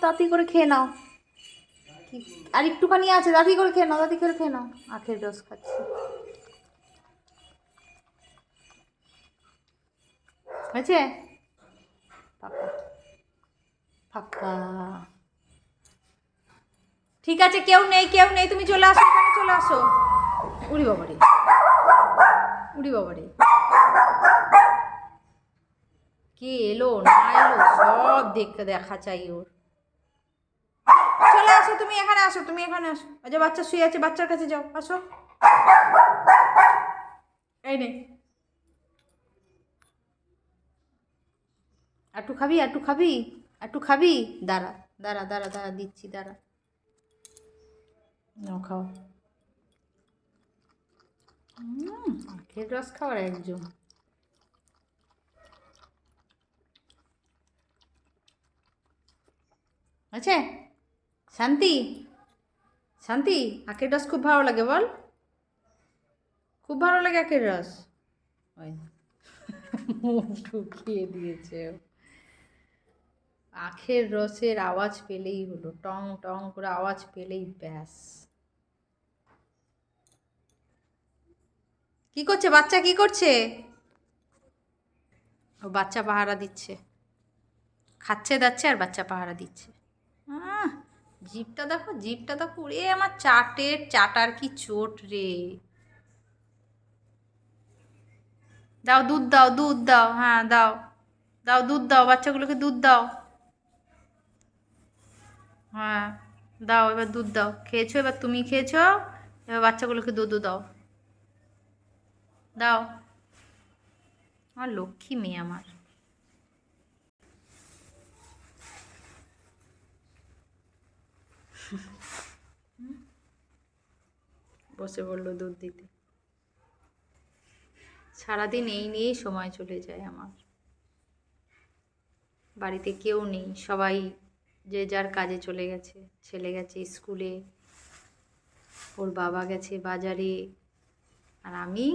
তাড়াতাড়ি করে খেয়ে নাও। আর একটুখানি আছে, তাড়াতাড়ি করে খেয়ে নাও, তাড়াতাড়ি করে খেয়ে নাও। আখের রস খাচ্ছি। হয়েছে? ফাঁকা ফাঁকা। ঠিক আছে, কেউ নেই, কেউ নেই, তুমি চলে আসো, এখানে চলে আসো। উড়ি বাবারে, উড়ি বাবারে, কে এলো না এলো সব দেখা চাই ওর। চলে আসো, তুমি এখানে আসো, তুমি এখানে আসো। আচ্ছা, বাচ্চা শুয়ে আছে, বাচ্চার কাছে যাও, আসো। এই নে, একটু খাবি, একটু খাবি, একটু খাবি? দাঁড়া দাঁড়া দাঁড়া দাঁড়া, দিচ্ছি, দাঁড়া। নাও, খাও। আখের রস খাওয়ার একজন। আছে শান্তি, শান্তি, আখের রস খুব ভালো লাগে বল, খুব ভালো লাগে আখের রস। ওই মুখ ঢুকিয়ে দিয়েছে। আখের রসের আওয়াজ পেলেই হলো, টং টং করে আওয়াজ পেলেই ব্যাস। কি করছে বাচ্চা, কি করছে? ও বাচ্চা পাহারা দিচ্ছে, খাচ্ছে দাচ্ছে আর বাচ্চা পাহারা দিচ্ছে। জিভটা দেখো, জিভটা দেখো, রে আমার চাটার কি চোট রে। দাও দুধ, দাও দুধ, দাও, হ্যাঁ দাও, দাও দুধ, দাও বাচ্চাগুলোকে দুধ দাও। হ্যাঁ দাও, এবার দুধ দাও। খেয়েছো, এবার তুমি খেয়েছো, এবার বাচ্চাগুলোকে দুধও দাও, দাও। আমার লক্ষ্মী মেয়ে আমার। বসে পড়লো দুধ দিতে। সারাদিন এই নিয়েই সময় চলে যায় আমার। বাড়িতে কেউ নেই, সবাই যে যার কাজে চলে গেছে। ছেলে গেছে স্কুলে, ওর বাবা গেছে বাজারে, আর আমি,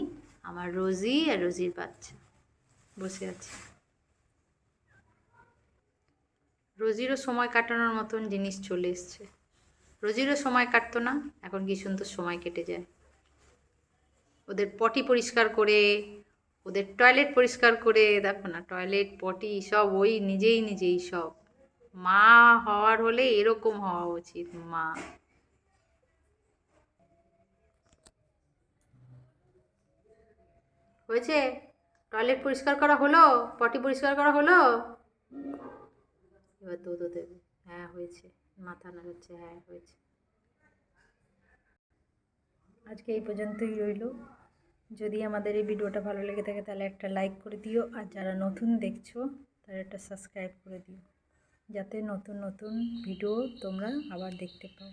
আমার রোজি আর রোজির বাচ্চা বসে আছি। রোজিরও সময় কাটানোর মতন জিনিস চলে এসছে। রোজিরও সময় কাটতো না, এখন কি সুন্দর সময় কেটে যায়। ওদের পটি পরিষ্কার করে, ওদের টয়লেট পরিষ্কার করে, দেখো না টয়লেট পটি সব ওই নিজেই নিজেই সব। মা হওয়ার হলে এরকম হওয়া উচিত মা। হয়েছে? টয়লেট পরিষ্কার করা হলো, পটি পরিষ্কার করা হলো, এবার দুধও দেবে। হ্যাঁ হয়েছে, মাথা নাড়াচ্ছে, হ্যাঁ হয়েছে। আজকে এই পর্যন্তই রইল। যদি আমাদের এই ভিডিওটা ভালো লেগে থাকে তাহলে একটা লাইক করে দিও, আর যারা নতুন দেখছো তারা একটা সাবস্ক্রাইব করে দিও, যাতে নতুন নতুন ভিডিও তোমরা আবার দেখতে পাও।